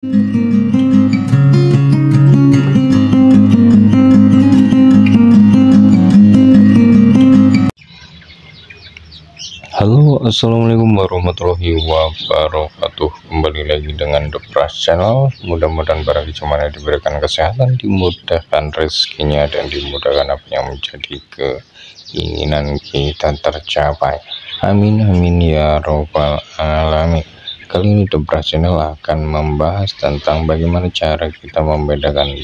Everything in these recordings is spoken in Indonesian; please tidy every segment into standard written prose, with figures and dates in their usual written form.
Halo, assalamualaikum warahmatullahi wabarakatuh. Kembali lagi dengan The Pras Channel. Mudah-mudahan para kicauannya diberikan kesehatan, dimudahkan rezekinya, dan dimudahkan apa yang menjadi keinginan kita tercapai. Amin amin ya robbal alamin. Kali ini The Pras Channel akan membahas tentang bagaimana cara kita membedakan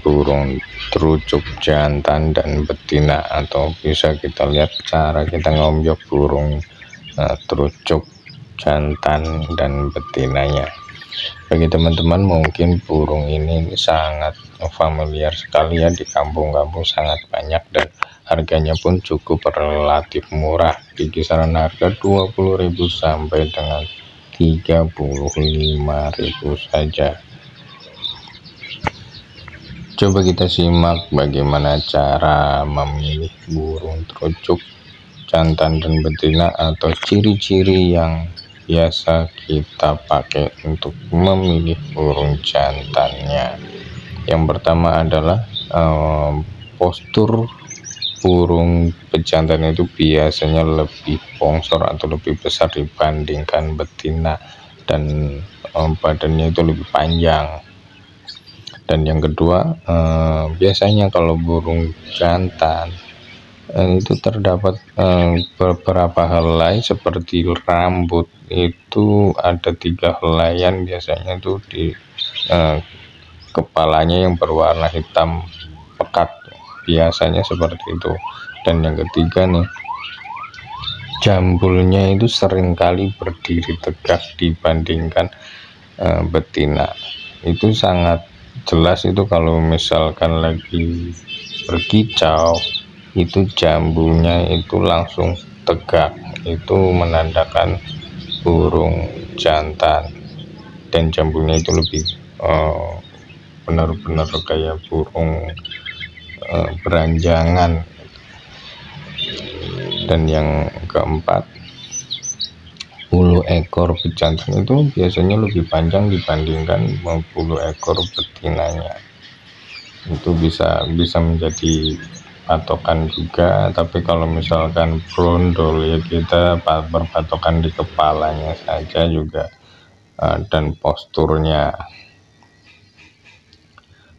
burung terucuk jantan dan betina, atau bisa kita lihat cara kita ngombyok burung terucuk jantan dan betinanya. Bagi teman-teman mungkin burung ini sangat familiar sekali ya, di kampung-kampung sangat banyak dan harganya pun cukup relatif murah, di kisaran harga 20.000 sampai dengan 35.000 saja. Coba kita simak bagaimana cara memilih burung terucuk jantan dan betina, atau ciri-ciri yang biasa kita pakai untuk memilih burung jantannya. Yang pertama adalah postur burung pejantan itu biasanya lebih bongsor atau lebih besar dibandingkan betina, dan badannya itu lebih panjang. Dan yang kedua, biasanya kalau burung jantan itu terdapat beberapa helai seperti rambut, itu ada 3 helaian biasanya itu di kepalanya yang berwarna hitam pekat, biasanya seperti itu. Dan yang ketiga nih, jambulnya itu seringkali berdiri tegak dibandingkan betina. Itu sangat jelas itu kalau misalkan lagi berkicau itu jambulnya itu langsung tegak, itu menandakan burung jantan. Dan jambulnya itu lebih benar-benar kayak burung beranjangan. Dan yang keempat, bulu ekor pejantan itu biasanya lebih panjang dibandingkan bulu ekor betinanya. Itu bisa menjadi patokan juga, tapi kalau misalkan brondol ya kita berpatokan di kepalanya saja juga, dan posturnya.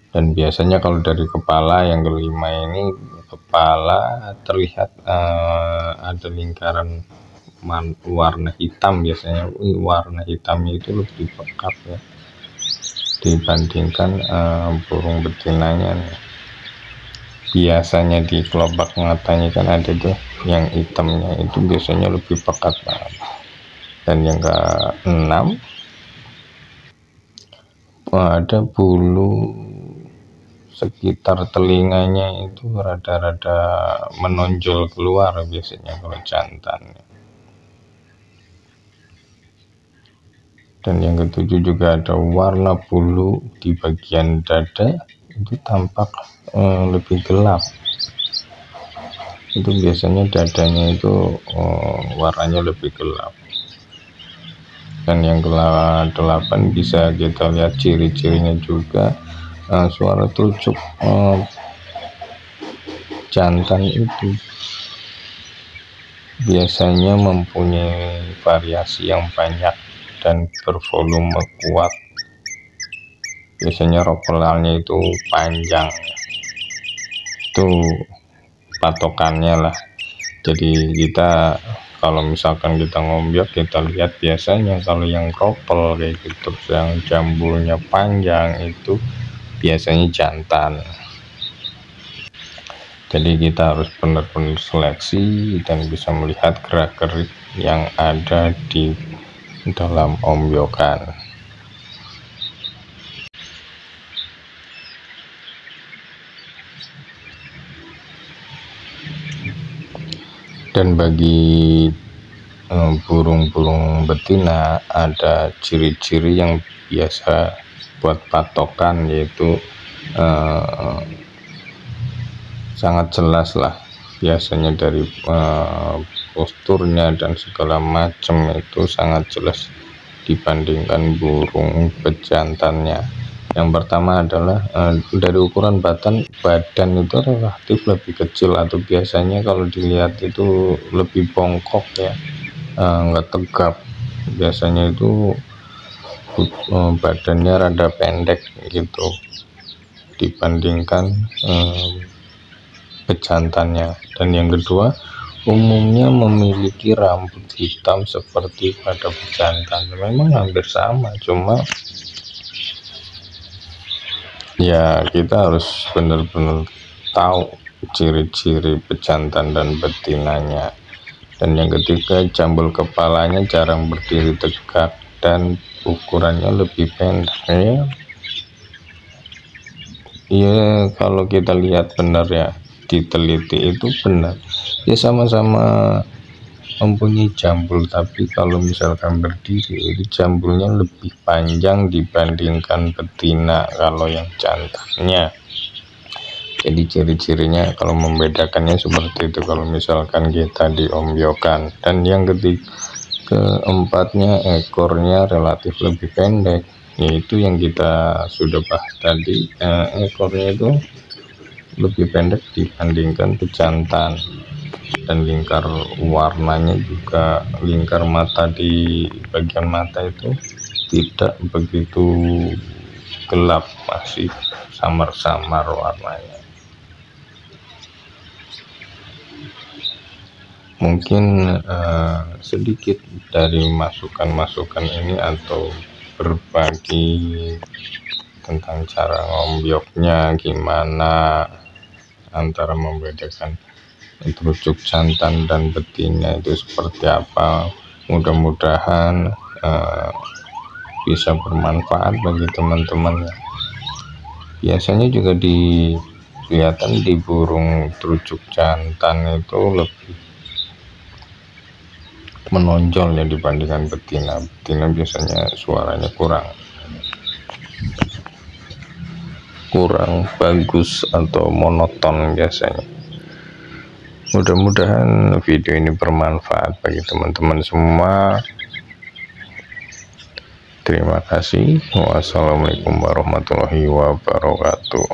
Dan biasanya kalau dari kepala yang kelima ini, kepala terlihat ada lingkaran warna hitam, biasanya warna hitamnya itu lebih pekat ya dibandingkan burung betinanya nih. Biasanya di kelopak matanya kan ada tuh yang hitamnya, itu biasanya lebih pekat banget. Dan yang keenam, ada bulu sekitar telinganya itu rada-rada menonjol keluar biasanya kalau jantan. Dan yang ketujuh juga ada warna bulu di bagian dada itu tampak lebih gelap. Itu biasanya dadanya itu warnanya lebih gelap. Dan yang ke-8 bisa kita lihat ciri-cirinya juga, suara terucuk jantan itu biasanya mempunyai variasi yang banyak dan bervolume kuat. Biasanya ropelannya itu panjang, itu patokannya lah. Jadi kita kalau misalkan kita ngombyok, kita lihat biasanya kalau yang ropel kayak gitu, yang jambulnya panjang, itu biasanya jantan. Jadi kita harus benar-benar seleksi dan bisa melihat gerak-gerik yang ada di dalam ombyokan. Dan bagi burung-burung betina ada ciri-ciri yang biasa buat patokan, yaitu sangat jelas lah biasanya dari posturnya dan segala macam, itu sangat jelas dibandingkan burung pejantannya. Yang pertama adalah dari ukuran badan itu relatif lebih kecil, atau biasanya kalau dilihat itu lebih bongkok ya, nggak tegap. Biasanya itu badannya rada pendek gitu dibandingkan pejantannya. Dan yang kedua, umumnya memiliki rambut hitam seperti pada pejantan. Memang hampir sama, cuma ya kita harus benar-benar tahu ciri-ciri pejantan dan betinanya. Dan yang ketiga, jambul kepalanya jarang berdiri tegak dan ukurannya lebih pendek ya. Iya, kalau kita lihat benar ya, diteliti itu benar ya, sama-sama mempunyai jambul, tapi kalau misalkan berdiri itu jambulnya lebih panjang dibandingkan betina kalau yang jantannya. Jadi ciri-cirinya kalau membedakannya seperti itu kalau misalkan kita diombyokan. Dan yang keempatnya, ekornya relatif lebih pendek, yaitu yang kita sudah bahas tadi. Ekornya itu lebih pendek dibandingkan pejantan, dan lingkar warnanya juga, lingkar mata di bagian mata itu tidak begitu gelap, masih samar-samar warnanya. Mungkin sedikit dari masukan-masukan ini atau berbagi tentang cara ngombyoknya, gimana antara membedakan terucuk jantan dan betina itu seperti apa. Mudah-mudahan bisa bermanfaat bagi teman-teman ya. Biasanya juga kelihatan di burung terucuk jantan itu lebih menonjol ya dibandingkan betina. Betina biasanya suaranya kurang bagus atau monoton biasanya. Mudah-mudahan video ini bermanfaat bagi teman-teman semua. Terima kasih. Wassalamualaikum warahmatullahi wabarakatuh.